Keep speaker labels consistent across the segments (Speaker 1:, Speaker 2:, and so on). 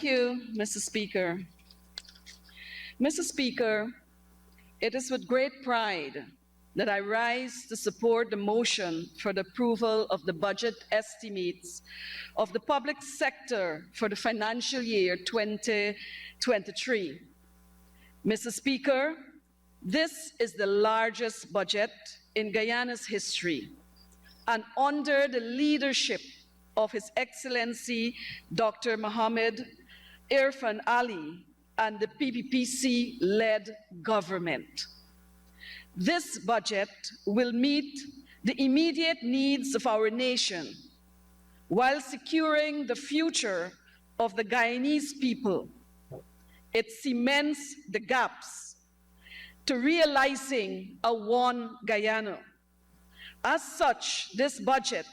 Speaker 1: Thank you, Mr. Speaker. Mr. Speaker, it is with great pride that I rise to support the motion for the approval of the budget estimates of the public sector for the financial year 2023. Mr. Speaker, this is the largest budget in Guyana's history, and under the leadership of His Excellency Dr. Mohamed Irfan Ali and the PPPC-led government. This budget will meet the immediate needs of our nation while securing the future of the Guyanese people. It cements the gaps to realizing a one Guyana. As such, this budget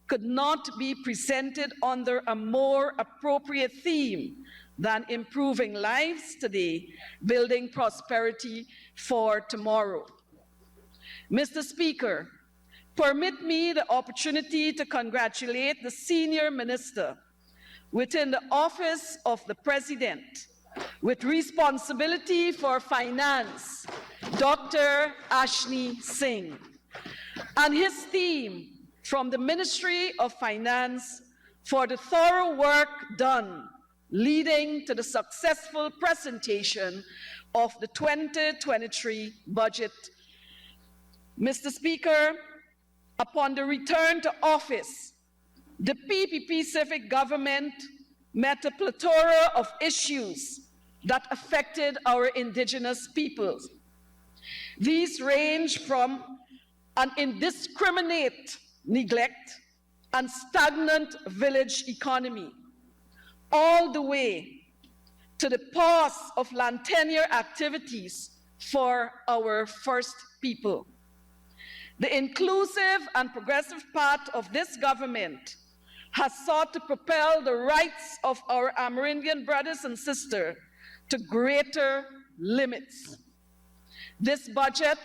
Speaker 1: could not be presented under a more appropriate theme than improving lives today, building prosperity for tomorrow. Mr. Speaker, permit me the opportunity to congratulate the senior minister within the office of the President with responsibility for finance, Dr. Ashni Singh, and his team from the Ministry of Finance for the thorough work done leading to the successful presentation of the 2023 budget. Mr. Speaker, upon the return to office, the PPP civic government met a plethora of issues that affected our indigenous peoples. These range from an indiscriminate neglect and stagnant village economy, all the way to the pause of land tenure activities for our First People. The inclusive and progressive part of this government has sought to propel the rights of our Amerindian brothers and sisters to greater limits. This budget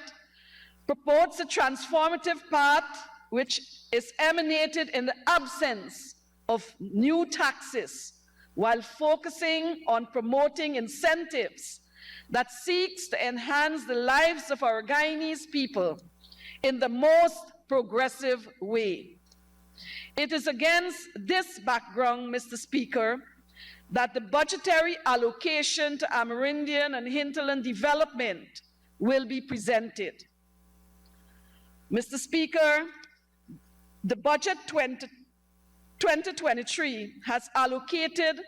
Speaker 1: purports a transformative path which is emanated in the absence of new taxes while focusing on promoting incentives that seeks to enhance the lives of our Guyanese people in the most progressive way. It is against this background, Mr. Speaker, that the budgetary allocation to Amerindian and hinterland development will be presented. Mr. Speaker, the budget 2023 has allocated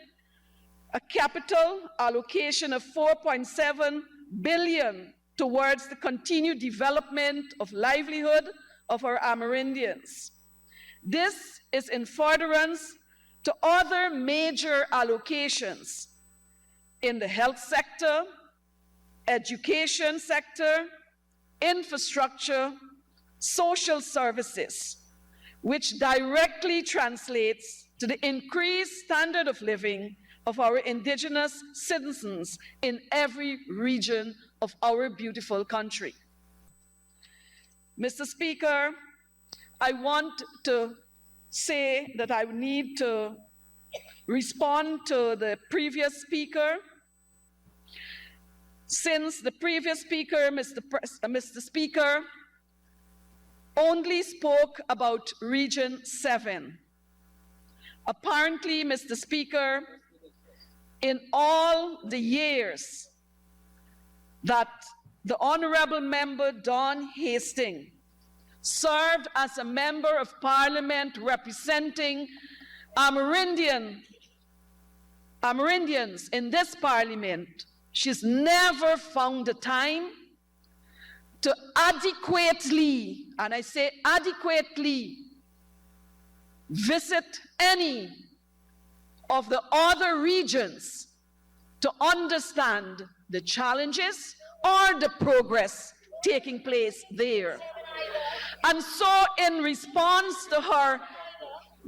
Speaker 1: a capital allocation of $4.7 billion towards the continued development of livelihood of our Amerindians. This is in furtherance to other major allocations in the health sector, education sector, infrastructure, social services, which directly translates to the increased standard of living of our indigenous citizens in every region of our beautiful country. Mr. Speaker, I want to say that I need to respond to the previous speaker. Since the previous speaker, Mr. Speaker, only spoke about Region 7. Apparently, Mr. Speaker, in all the years that the Honorable Member Don Hastings served as a Member of Parliament representing Amerindians in this Parliament, she's never found the time to adequately, and I say adequately, visit any of the other regions to understand the challenges or the progress taking place there. And so in response to her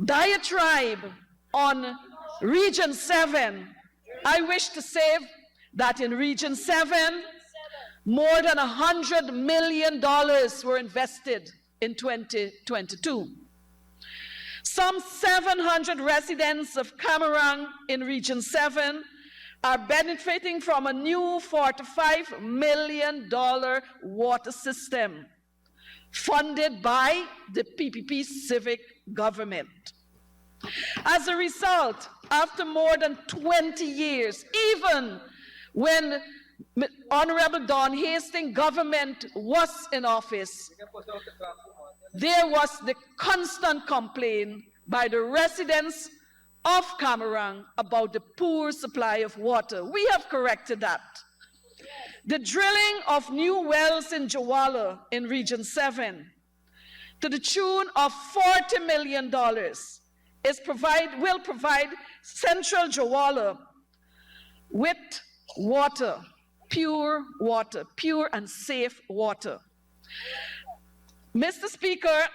Speaker 1: diatribe on Region 7, I wish to say that in Region 7, more than $100 million were invested in 2022. Some 700 residents of Camarang in Region 7 are benefiting from a new $45 million water system funded by the PPP civic government. As a result, after more than 20 years, even when Honorable Don Hastings' government was in office, there was the constant complaint by the residents of Camarang about the poor supply of water. We have corrected that. The drilling of new wells in Jawala in Region 7 to the tune of $40 million will provide Central Jawala with water, pure and safe water. Mr. Speaker,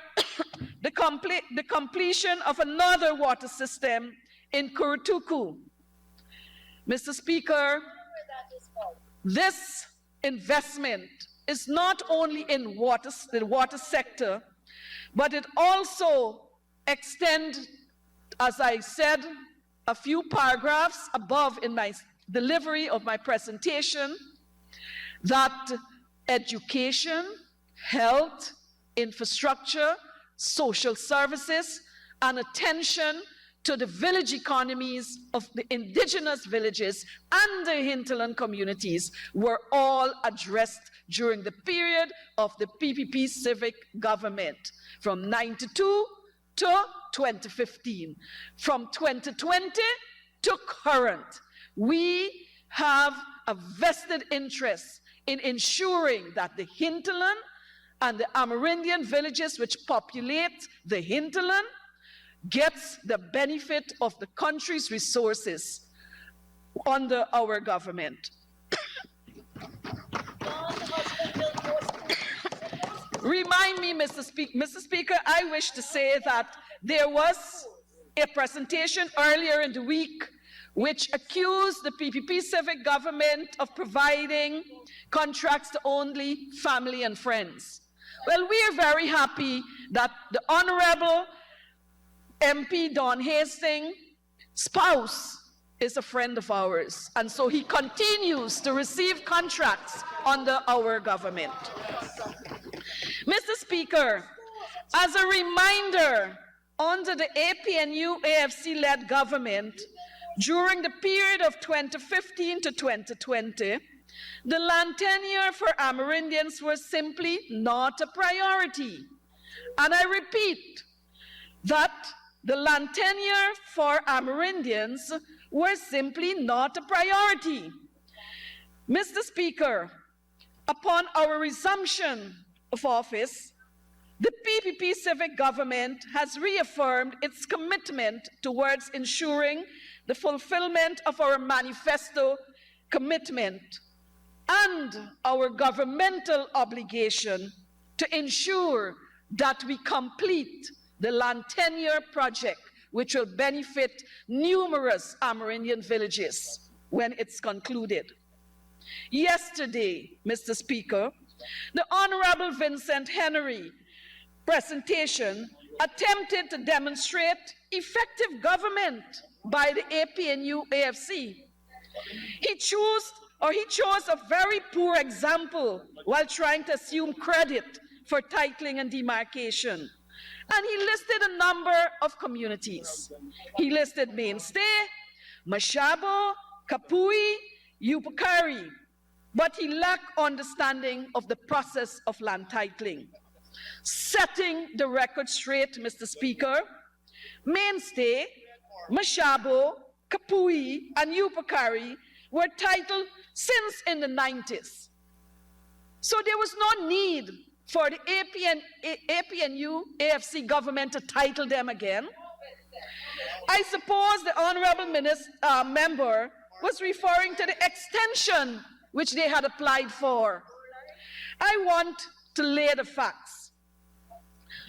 Speaker 1: the completion of another water system in Kurutuku. Mr. Speaker, this investment is not only in the water sector, but it also extends, as I said a few paragraphs above in my delivery of my presentation, that education, health, infrastructure, social services, and attention to the village economies of the indigenous villages and the hinterland communities were all addressed during the period of the PPP civic government from 92 to 2015. From 2020 to current, we have a vested interest in ensuring that the hinterland and the Amerindian villages which populate the hinterland gets the benefit of the country's resources under our government. Remind me, Mr. Speaker, I wish to say that there was a presentation earlier in the week which accused the PPP civic government of providing contracts to only family and friends. Well, we are very happy that the Honorable MP Don Hastings' spouse is a friend of ours, and so he continues to receive contracts under our government. Mr. Speaker, as a reminder, under the APNU-AFC-led government, during the period of 2015 to 2020, the land tenure for Amerindians was simply not a priority. And I repeat that the land tenure for Amerindians were simply not a priority. Mr. Speaker, upon our resumption of office, the PPP civic government has reaffirmed its commitment towards ensuring the fulfillment of our manifesto commitment and our governmental obligation to ensure that we complete the land tenure project, which will benefit numerous Amerindian villages when it's concluded. Yesterday, Mr. Speaker, the Honorable Vincent Henry presentation attempted to demonstrate effective government by the APNU-AFC. He chose a very poor example while trying to assume credit for titling and demarcation. And he listed a number of communities. He listed Mainstay, Mashabo, Kapui, Yupukari, but he lacked understanding of the process of land titling. Setting the record straight, Mr. Speaker, Mainstay, Mashabo, Kapui, and Yupukari were titled since in the 90s. So there was no need for the APNU-AFC government to title them again. I suppose the honorable member was referring to the extension which they had applied for. I want to lay the facts.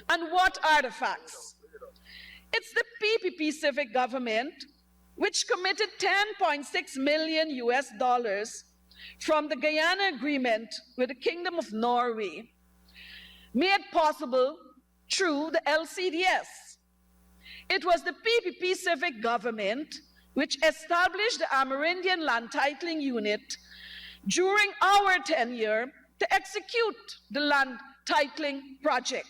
Speaker 1: And what are the facts? It's the PPP civic government which committed $10.6 million from the Guyana Agreement with the Kingdom of Norway, made possible through the LCDS. It was the PPP civic government which established the Amerindian Land Titling Unit during our tenure to execute the land titling project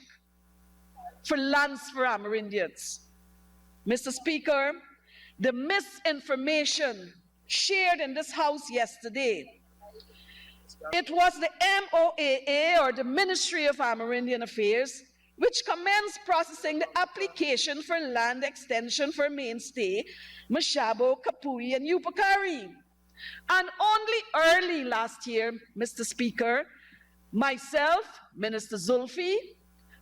Speaker 1: for lands for Amerindians. Mr. Speaker, the misinformation shared in this House yesterday, it was the MOAA, or the Ministry of Amerindian Affairs, which commenced processing the application for land extension for Mainstay, Mashabo, Kapui, and Yupakari. And only early last year, Mr. Speaker, myself, Minister Zulfi,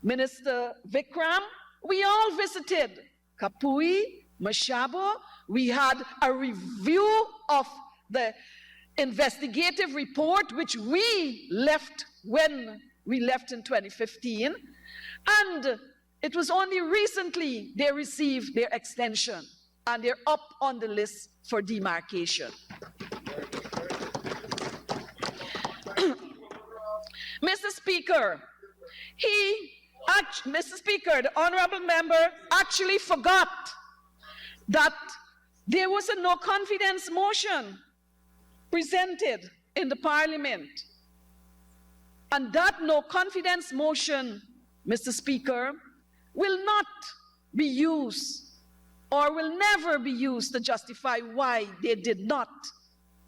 Speaker 1: Minister Vikram, we all visited Kapui, Mashabo. We had a review of the investigative report, which we left when we left in 2015. And it was only recently they received their extension, and they're up on the list for demarcation. Mr. Speaker, Mr. Speaker, the honorable member actually forgot that there was a no confidence motion presented in the Parliament. And that no confidence motion, Mr. Speaker, will not be used or will never be used to justify why they did not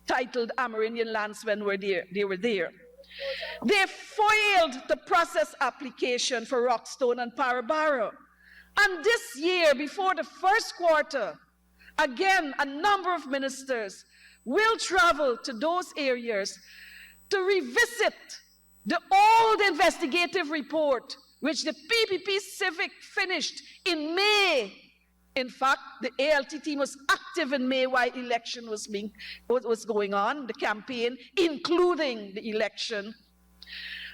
Speaker 1: title the Amerindian lands when they were there. They foiled the process application for Rockstone and Parabara. And this year, before the first quarter, again, a number of ministers will travel to those areas to revisit the old investigative report, which the PPP Civic finished in May. In fact, the ALT team was active in May while election was going on, the campaign, including the election.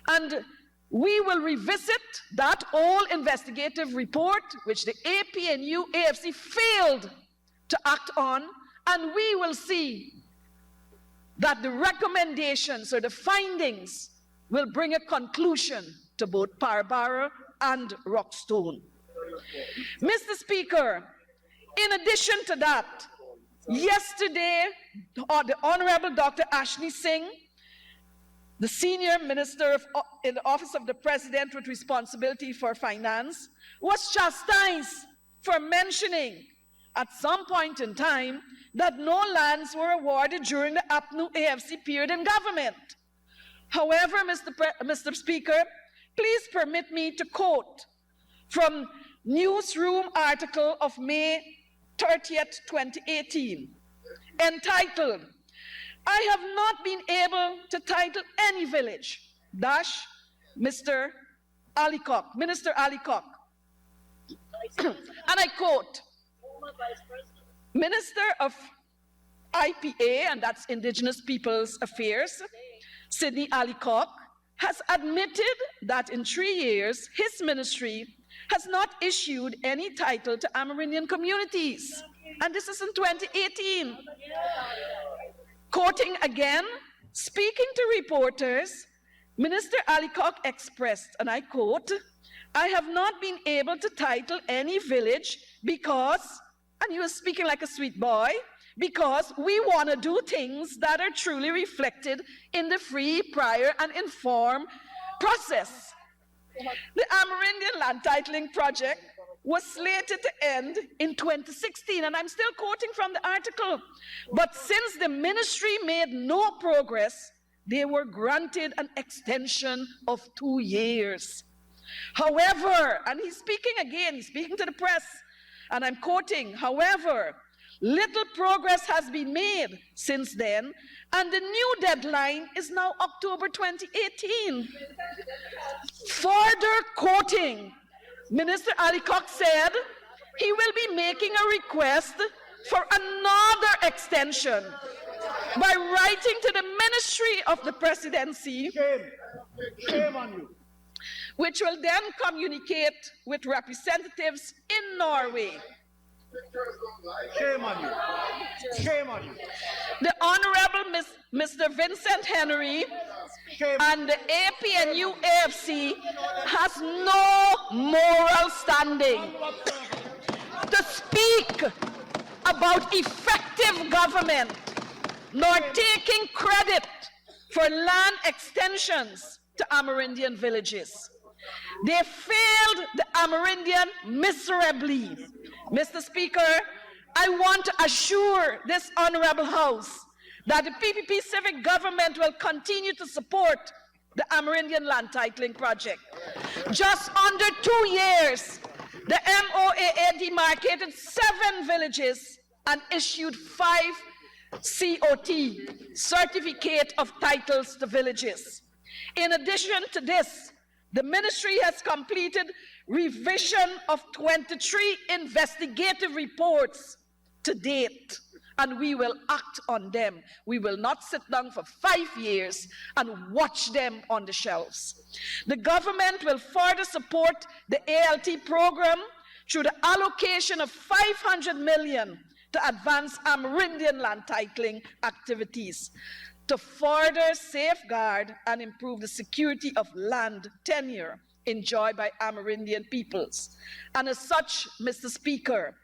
Speaker 1: And we will revisit that old investigative report, which the APNU AFC failed to act on, and we will see that the recommendations or the findings will bring a conclusion to both Parabara and Rockstone. Mr. Speaker, in addition to that, yesterday, the Honorable Dr. Ashni Singh, the Senior Minister in the Office of the President with responsibility for finance, was chastised for mentioning at some point in time that no lands were awarded during the APNU AFC period in government. However, Mr. Speaker, please permit me to quote from Newsroom article of May 30th, 2018, entitled, "I have not been able to title any village, dash, Mr. Alicock, Minister Alicock." And I quote, Minister of IPA, and that's Indigenous Peoples Affairs, Sidney Alicock, has admitted that in 3 years, his ministry has not issued any title to Amerindian communities. And this is in 2018. Quoting again, speaking to reporters, Minister Alicock expressed, and I quote, "I have not been able to title any village because," and he was speaking like a sweet boy, "because we want to do things that are truly reflected in the free, prior, and informed process." The Amerindian land titling project was slated to end in 2016, and I'm still quoting from the article. But since the ministry made no progress, they were granted an extension of 2 years. However, and he's speaking again, he's speaking to the press, and I'm quoting, "However, little progress has been made since then, and the new deadline is now October 2018. Further quoting, Minister Alicock said he will be making a request for another extension by writing to the Ministry of the Presidency,
Speaker 2: Shame on you.
Speaker 1: which will then communicate with representatives in Norway.
Speaker 2: Shame on you. Shame on you.
Speaker 1: The Honorable Mr. Vincent Henry and the APNU AFC has no moral standing. to speak about effective government, nor taking credit for land extensions to Amerindian villages. They failed the Amerindian miserably. Mr. Speaker, I want to assure this Honorable House that the PPP civic government will continue to support the Amerindian land titling project. Just under 2 years, the MOAA demarcated 7 villages and issued 5 COT, Certificate of Titles to Villages. In addition to this, the ministry has completed revision of 23 investigative reports to date, and we will act on them. We will not sit down for 5 years and watch them on the shelves. The government will further support the ALT program through the allocation of 500 million to advance Amerindian land titling activities to further safeguard and improve the security of land tenure enjoyed by Amerindian peoples. And as such, Mr. Speaker,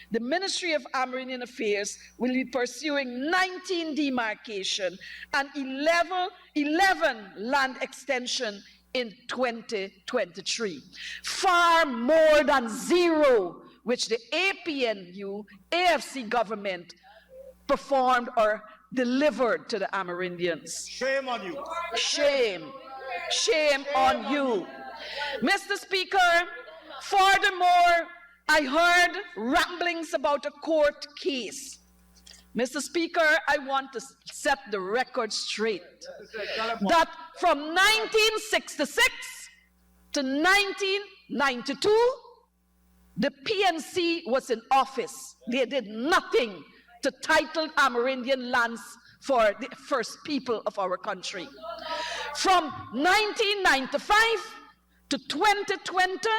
Speaker 1: the Ministry of Amerindian Affairs will be pursuing 19 demarcation and 11 land extension in 2023, far more than 0 which the APNU, AFC government performed or delivered to the Amerindians.
Speaker 2: Shame on you.
Speaker 1: Shame. Shame on you. Mr. Speaker, furthermore, I heard ramblings about a court case. Mr. Speaker, I want to set the record straight that from 1966 to 1992, the PNC was in office. They did nothing to title Amerindian lands for the first people of our country. From 1995 to 2020,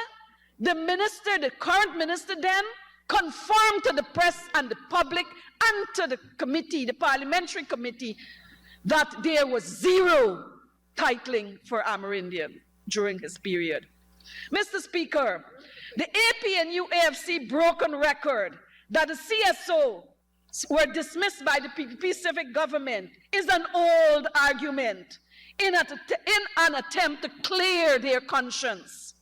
Speaker 1: the current minister then, confirmed to the press and the public and to the committee, the parliamentary committee, that there was 0 titling for Amerindian during his period. Mr. Speaker, the APNU AFC broken record that the CSO were dismissed by the PPP civic government is an old argument in an attempt to clear their conscience.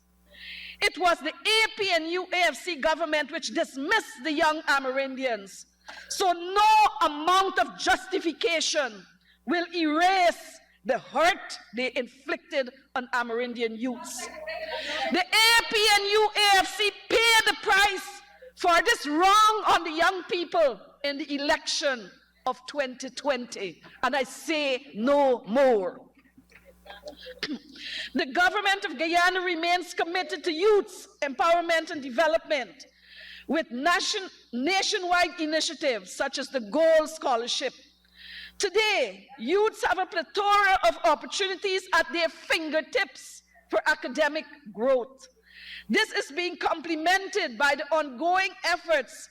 Speaker 1: It was the APNU AFC government which dismissed the young Amerindians. So no amount of justification will erase the hurt they inflicted on Amerindian youths. The APNU AFC paid the price for this wrong on the young people in the election of 2020, and I say no more. The government of Guyana remains committed to youth empowerment and development with nationwide initiatives such as the Gold Scholarship. Today, youths have a plethora of opportunities at their fingertips for academic growth. This is being complemented by the ongoing efforts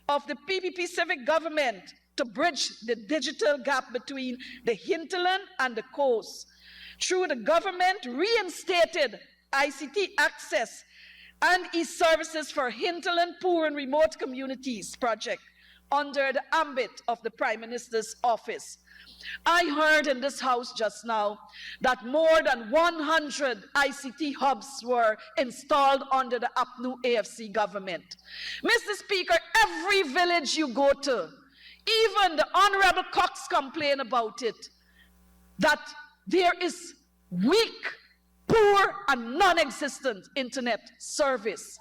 Speaker 1: of the PPP civic government to bridge the digital gap between the hinterland and the coast through the government reinstated ICT access and e-services for hinterland, poor and remote communities project under the ambit of the Prime Minister's office. I heard in this house just now that more than 100 ICT hubs were installed under the APNU AFC government. Mr. Speaker, every village you go to, even the Honorable Cox complained about it, that there is weak, poor, and non-existent internet service.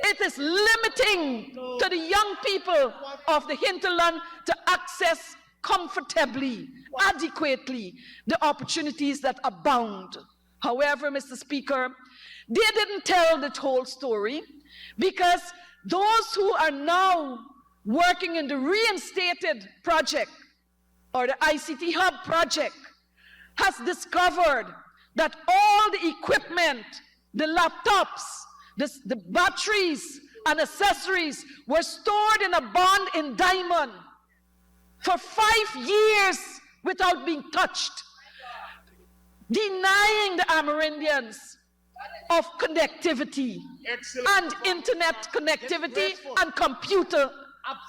Speaker 1: It is limiting to the young people of the hinterland to access comfortably, adequately, the opportunities that abound. However, Mr. Speaker, they didn't tell the whole story because those who are now working in the reinstated project or the ICT Hub project has discovered that all the equipment, the laptops, the batteries and accessories were stored in a bond in diamond for 5 years without being touched, denying the Amerindians of connectivity
Speaker 2: Excellent.
Speaker 1: and internet connectivity and computer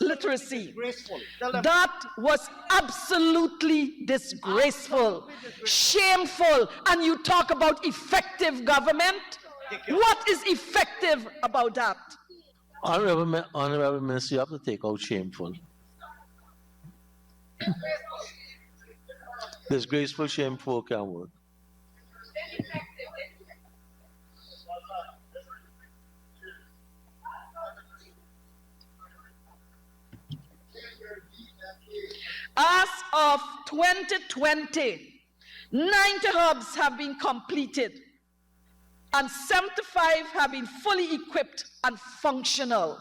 Speaker 1: literacy.
Speaker 2: Graceful. Tell them.
Speaker 1: That was absolutely disgraceful, shameful. And you talk about effective government? What is effective about that?
Speaker 3: Honorable Minister, you have to take out shameful. Disgraceful, shameful can work.
Speaker 1: As of 2020, 90 hubs have been completed and 75 have been fully equipped and functional.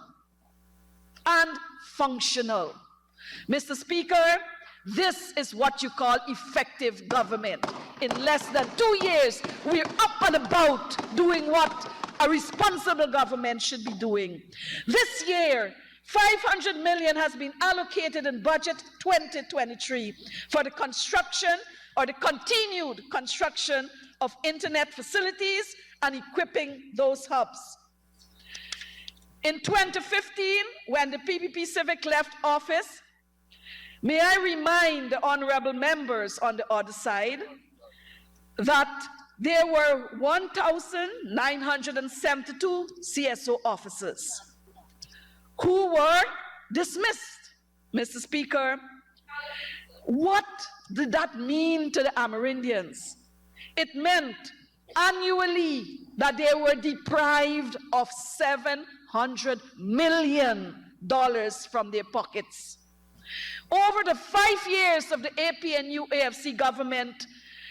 Speaker 1: Mr. Speaker, this is what you call effective government. In less than 2 years, we're up and about doing what a responsible government should be doing. This year, 500 million has been allocated in budget 2023 for the construction or the continued construction of internet facilities and equipping those hubs. In 2015, when the PPP Civic left office, may I remind the honorable members on the other side that there were 1,972 CSO officers who were dismissed. Mr. Speaker, what did that mean to the Amerindians? It meant annually that they were deprived of $700 million from their pockets. Over the 5 years of the APNU AFC government,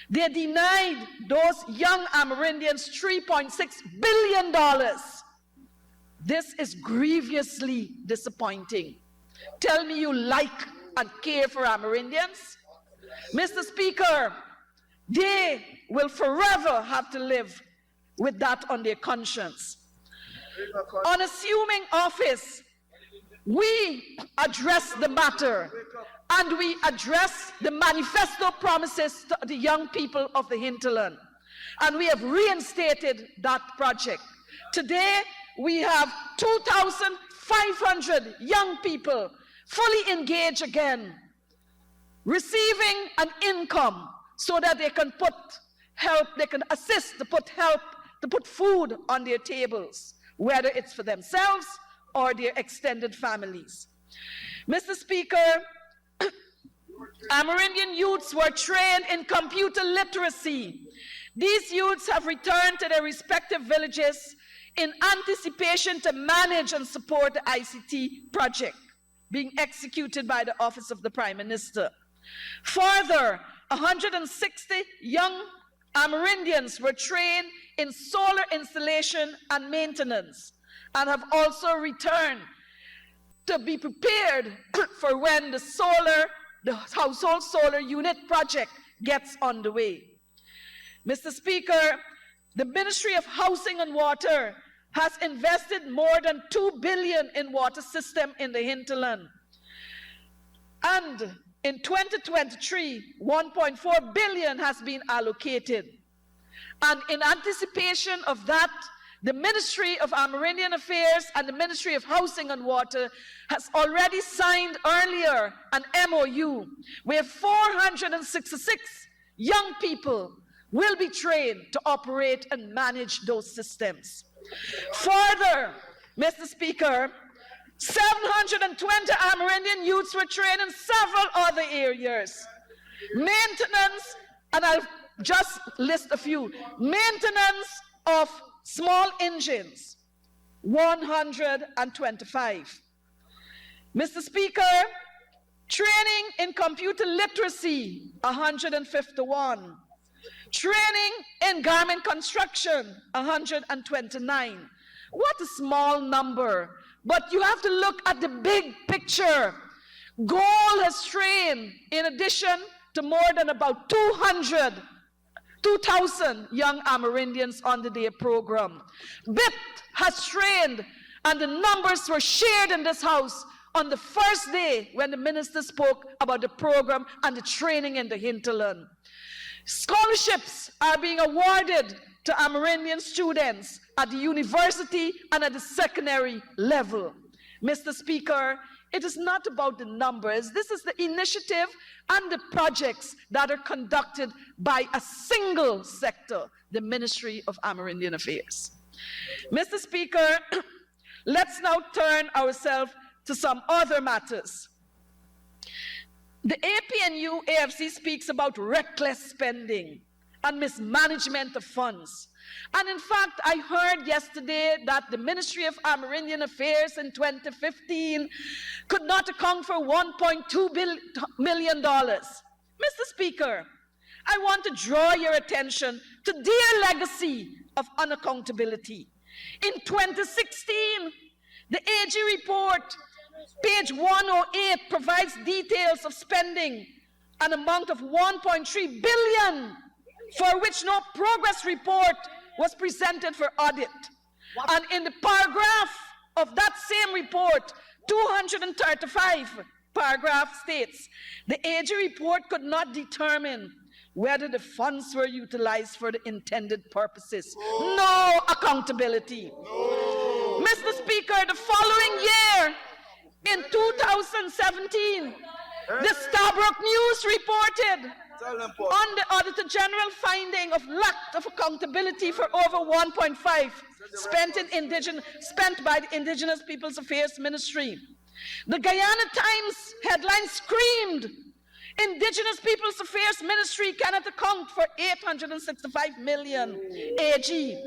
Speaker 1: they denied those young Amerindians $3.6 billion. This is grievously disappointing. Tell me you like and care for Amerindians? Mr. Speaker, they will forever have to live with that on their conscience. On assuming office, we address the matter and we address the manifesto promises to the young people of the hinterland. And we have reinstated that project. Today, we have 2,500 young people fully engaged again, receiving an income so that they can assist to put food on their tables, whether it's for themselves or their extended families. Mr. Speaker, Amerindian youths were trained in computer literacy. These youths have returned to their respective villages in anticipation to manage and support the ICT project being executed by the Office of the Prime Minister. Further, 160 young Amerindians were trained in solar installation and maintenance and have also returned to be prepared for when the household solar unit project gets underway. Mr. Speaker, the Ministry of Housing and Water has invested more than $2 billion in water system in the hinterland. And in 2023, $1.4 billion has been allocated. And in anticipation of that, the Ministry of Amerindian Affairs and the Ministry of Housing and Water has already signed earlier an MOU where 466 young people will be trained to operate and manage those systems. Further, Mr. Speaker, 720 Amerindian youths were trained in several other areas. Maintenance, and I'll just list a few. Maintenance of small engines, 125. Mr. Speaker, training in computer literacy, 151. Training in garment construction, 129. What a small number, but you have to look at the big picture. GOAL has trained, in addition to more than about 2,000 young Amerindians under their program. BIP has trained, and the numbers were shared in this House on the first day when the minister spoke about the program and the training in the hinterland. Scholarships are being awarded to Amerindian students at the university and at the secondary level. Mr. Speaker, it is not about the numbers. This is the initiative and the projects that are conducted by a single sector, the Ministry of Amerindian Affairs. Mr. Speaker, let's now turn ourselves to some other matters. The APNU AFC speaks about reckless spending and mismanagement of funds. And in fact, I heard yesterday that the Ministry of Amerindian Affairs in 2015 could not account for $1.2 million. Mr. Speaker, I want to draw your attention to their legacy of unaccountability. In 2016, the AG report, page 108, provides details of spending an amount of $1.3 billion, for which no progress report was presented for audit. And in the paragraph of that same report, 235 paragraph states, the AG report could not determine whether the funds were utilized for the intended purposes. No accountability. No. Mr. Speaker, the following year, in 2017, the Stabroek News reported on the Auditor General finding of lack of accountability for over 1.5 spent by the Indigenous Peoples Affairs Ministry. The Guyana Times headline screamed, Indigenous Peoples Affairs Ministry cannot account for 865 million AG.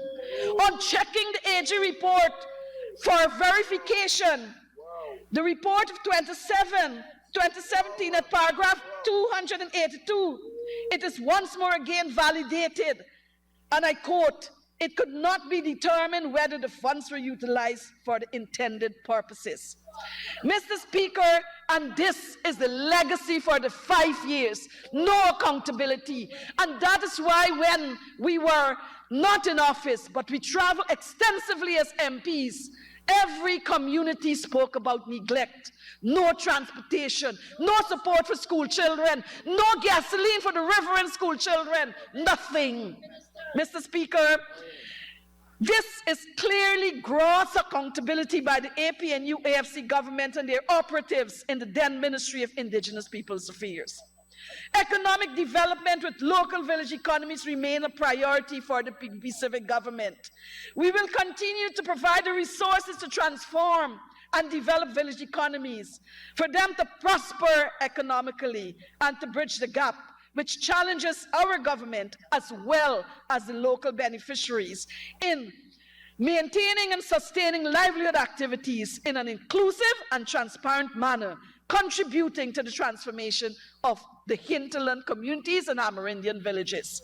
Speaker 1: On checking the AG report for verification, the report of 2017 at paragraph 282, it is once more again validated, and I quote, it could not be determined whether the funds were utilized for the intended purposes. Mr. Speaker, and this is the legacy for the 5 years, no accountability. And that is why when we were not in office, but we traveled extensively as MPs, every community spoke about neglect, no transportation, no support for school children, no gasoline for the river and school children, nothing. Mr. Speaker, this is clearly gross accountability by the APNU AFC government and their operatives in the then Ministry of Indigenous Peoples Affairs. Economic development with local village economies remain a priority for the PPP civic government. We will continue to provide the resources to transform and develop village economies, for them to prosper economically and to bridge the gap, which challenges our government as well as the local beneficiaries in maintaining and sustaining livelihood activities in an inclusive and transparent manner, contributing to the transformation of the hinterland communities and Amerindian villages.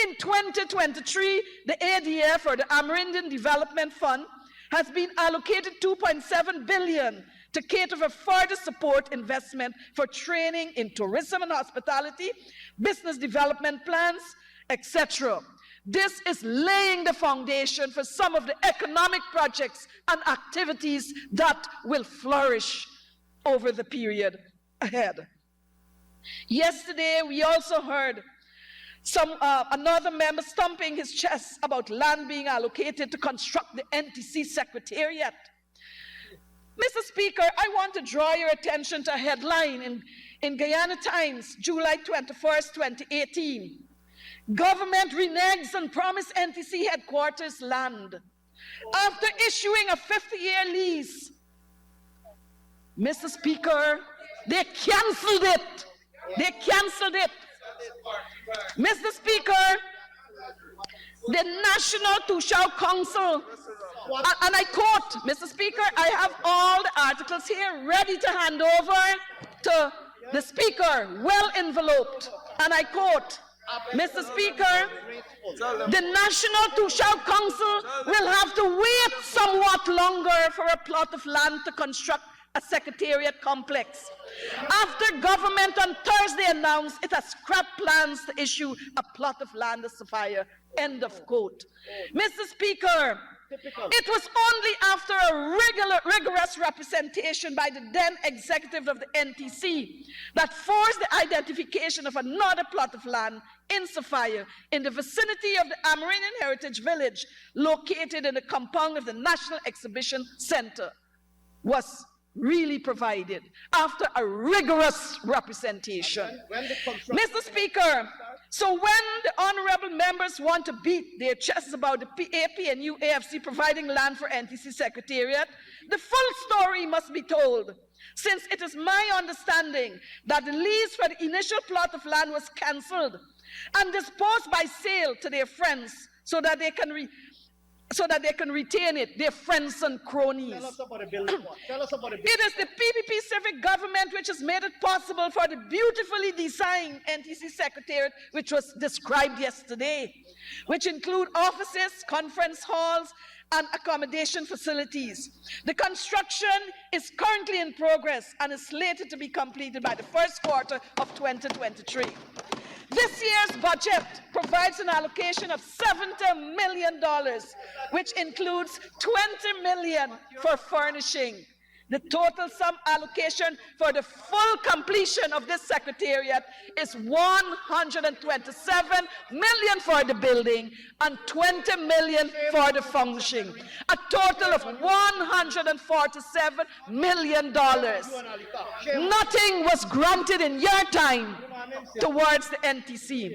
Speaker 1: In 2023, the ADF, or the Amerindian Development Fund, has been allocated $2.7 billion to cater for further support investment for training in tourism and hospitality, business development plans, etc. This is laying the foundation for some of the economic projects and activities that will flourish over the period ahead. Yesterday, we also heard another member stomping his chest about land being allocated to construct the NTC Secretariat. Mr. Speaker, I want to draw your attention to a headline in Guyana Times, July 21st, 2018. Government reneges and promised NTC headquarters land. After issuing a 50-year lease, Mr. Speaker, they canceled it. They canceled it. Mr. Speaker, the National Tushao Council, and I quote, Mr. Speaker, I have all the articles here ready to hand over to the Speaker, well enveloped, and I quote, Mr. Speaker, the National Tushao Council will have to wait somewhat longer for a plot of land to construct a secretariat complex. After government on Thursday announced it has scrapped plans to issue a plot of land as Sophia, end of quote. Mr. Speaker, It was only after a rigorous representation by the then executive of the NTC that forced the identification of another plot of land in Sukhai in the vicinity of the Amerindian Heritage Village located in the compound of the National Exhibition Center was really provided after a rigorous representation. Mr. Speaker, so when the honorable members want to beat their chests about the APNU AFC providing land for NTC Secretariat, the full story must be told, since it is my understanding that the lease for the initial plot of land was cancelled and disposed by sale to their friends so that they can retain it, their friends and cronies.
Speaker 2: Tell us about the bill. Tell us about the bill.
Speaker 1: It is the PPP civic government which has made it possible for the beautifully designed NTC Secretariat, which was described yesterday, which include offices, conference halls, and accommodation facilities. The construction is currently in progress and is slated to be completed by the first quarter of 2023. This year's budget provides an allocation of $70 million, which includes $20 million for furnishing. The total sum allocation for the full completion of this secretariat is $127 million for the building and $20 million for the furnishing. A total of $147 million. Nothing was granted in your time towards the NTC.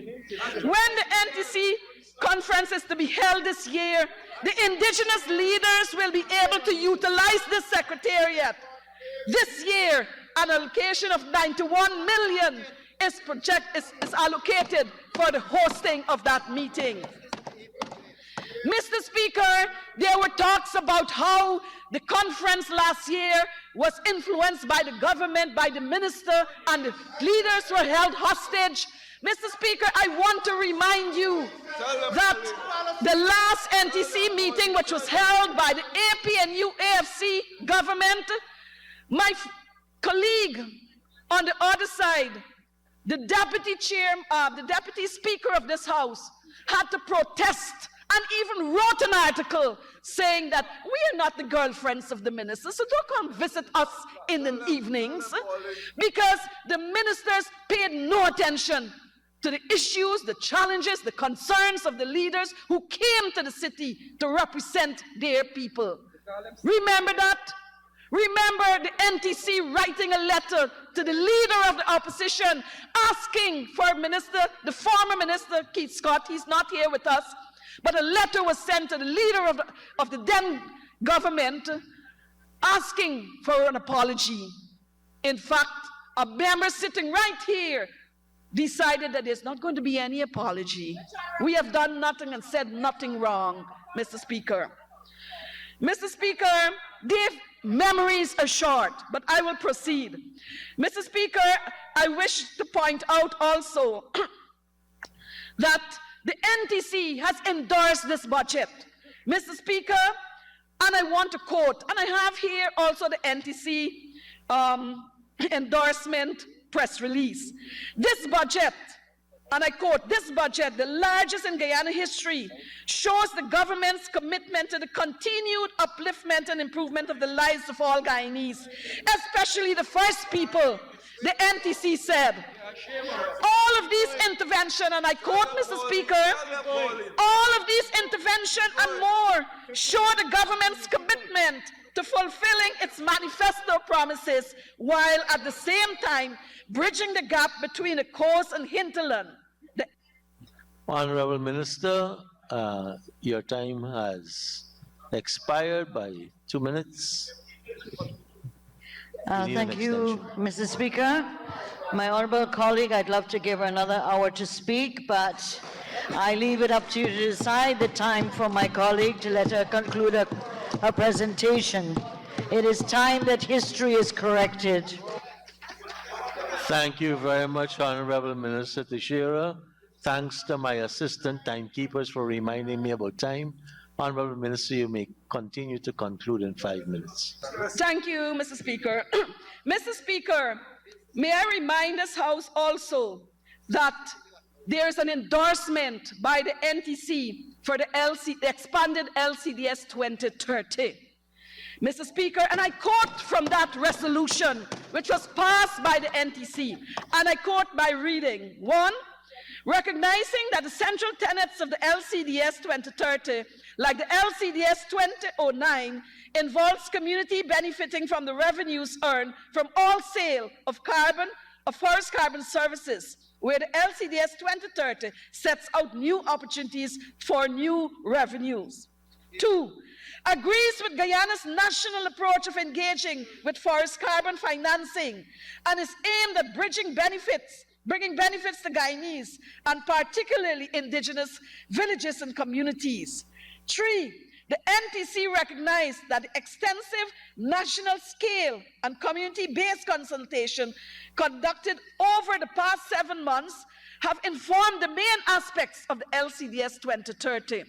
Speaker 1: When the NTC conference is to be held this year, the indigenous leaders will be able to utilize this secretariat. This year, an allocation of $91 million is allocated for the hosting of that meeting. Mr. Speaker, there were talks about how the conference last year was influenced by the government, by the minister, and the leaders were held hostage. Mr. Speaker, I want to remind you that the last NTC meeting, which was held by the APNU AFC government, my colleague on the other side, the deputy speaker of this house, had to protest and even wrote an article saying that we are not the girlfriends of the minister, so don't come visit us in the evenings, because the ministers paid no attention to the issues, the challenges, the concerns of the leaders who came to the city to represent their people. Remember that? Remember the NTC writing a letter to the leader of the opposition asking for the former minister, Keith Scott, he's not here with us, but a letter was sent to the leader of the then government asking for an apology. In fact, a member sitting right here decided that there's not going to be any apology. We have done nothing and said nothing wrong, Mr. Speaker. Mr. Speaker, their memories are short, but I will proceed. Mr. Speaker, I wish to point out also that the NTC has endorsed this budget. Mr. Speaker, and I want to quote, and I have here also the NTC endorsement press release. This budget, and I quote, this budget, the largest in Guyana history, shows the government's commitment to the continued upliftment and improvement of the lives of all Guyanese, especially the first people, the NTC said. All of these interventions, and I quote, Mr. Speaker, all of these interventions and more show the government's commitment to fulfilling its manifesto promises, while at the same time bridging the gap between the coast and hinterland.
Speaker 3: Honorable Minister, your time has expired by 2 minutes.
Speaker 4: Thank you, Mr. Speaker. My honorable colleague, I'd love to give her another hour to speak, but I leave it up to you to decide the time for my colleague to let her conclude her presentation. It is time that history is corrected.
Speaker 3: Thank you very much, Honorable Minister Teixeira. Thanks to my assistant timekeepers for reminding me about time. Honorable Minister, you may continue to conclude in 5 minutes.
Speaker 1: Thank you, Mr. Speaker. Mr. Speaker, may I remind this House also that there is an endorsement by the NTC for the expanded LCDS 2030. Mr. Speaker, and I quote from that resolution, which was passed by the NTC, and I quote by reading, 1, recognizing that the central tenets of the LCDS 2030, like the LCDS 2009, involves community benefiting from the revenues earned from all sale of forest carbon services, where the LCDS 2030 sets out new opportunities for new revenues. 2, agrees with Guyana's national approach of engaging with forest carbon financing and is aimed at bringing benefits to Guyanese and particularly indigenous villages and communities. 3, the NTC recognized that the extensive national scale and community-based consultation conducted over the past 7 months have informed the main aspects of the LCDS 2030,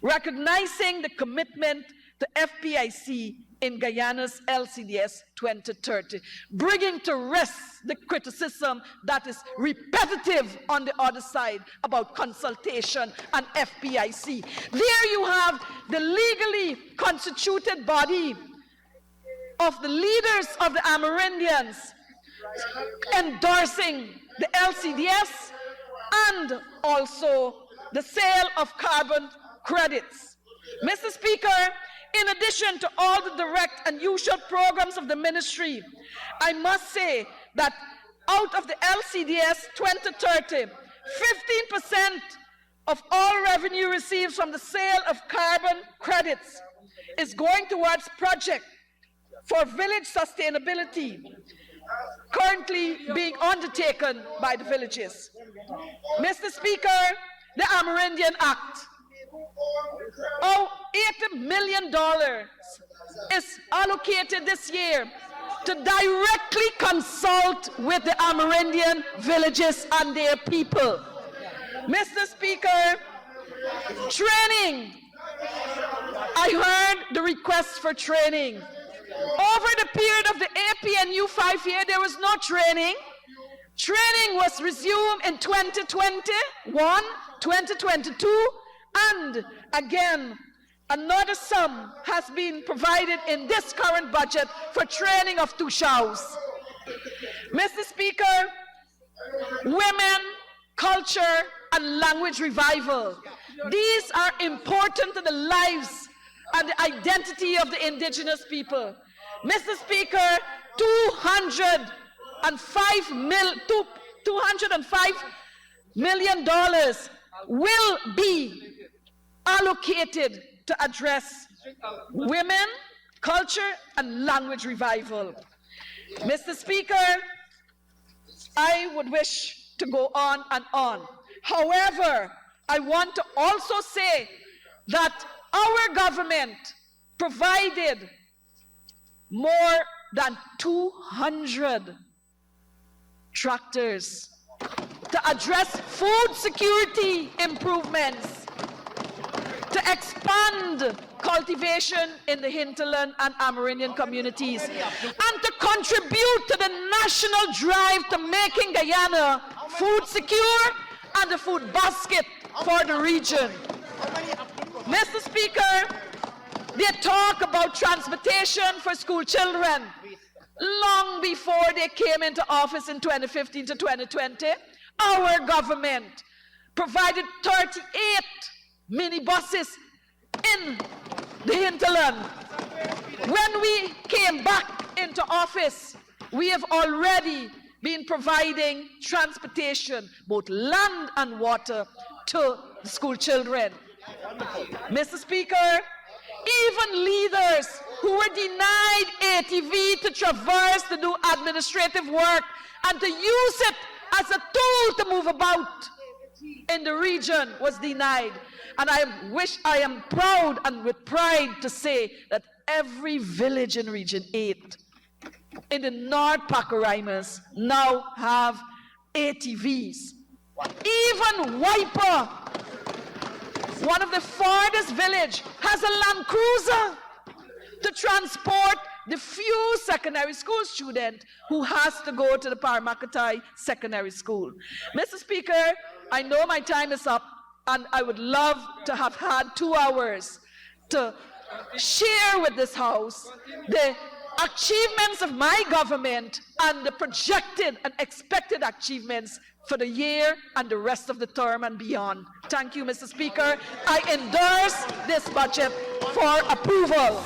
Speaker 1: recognizing the commitment to FPIC in Guyana's LCDS 2030, bringing to rest the criticism that is repetitive on the other side about consultation and FPIC. There you have the legally constituted body of the leaders of the Amerindians endorsing the LCDS and also the sale of carbon credits. Mr. Speaker, in addition to all the direct and usual programs of the ministry, I must say that out of the LCDS 2030, 15% of all revenue received from the sale of carbon credits is going towards projects for village sustainability, currently being undertaken by the villages. Mr. Speaker, the Amerindian Act, $80 million is allocated this year to directly consult with the Amerindian villages and their people. Mr. Speaker, training. I heard the request for training. Over the period of the APNU 5-year, there was no training. Training was resumed in 2021, 2022, and again, another sum has been provided in this current budget for training of Tushaus. Mr. Speaker, women, culture, and language revival. These are important to the lives and the identity of the indigenous people. Mr. Speaker, $205 million will be allocated to address women, culture, and language revival. Mr. Speaker, I would wish to go on and on. However, I want to also say that our government provided more than 200 tractors to address food security improvements, to expand cultivation in the hinterland and Amerindian communities, and to contribute to the national drive to making Guyana food secure and the food basket for the region. Mr. Speaker, they talk about transportation for school children. Long before they came into office in 2015 to 2020, our government provided 38 minibuses in the hinterland. When we came back into office, we have already been providing transportation, both land and water, to the school children. Mr. Speaker, even leaders who were denied ATV to traverse to do administrative work and to use it as a tool to move about in the region was denied. And I am proud and with pride to say that every village in Region 8 in the North Pacorimas now have ATVs. Even Wiper, one of the farthest village, has a Land Cruiser to transport the few secondary school students who has to go to the Paramacatai Secondary School. Mr. Speaker, I know my time is up, and I would love to have had 2 hours to share with this House the achievements of my government and the projected and expected achievements for the year and the rest of the term and beyond. Thank you, Mr. Speaker. I endorse this budget for approval.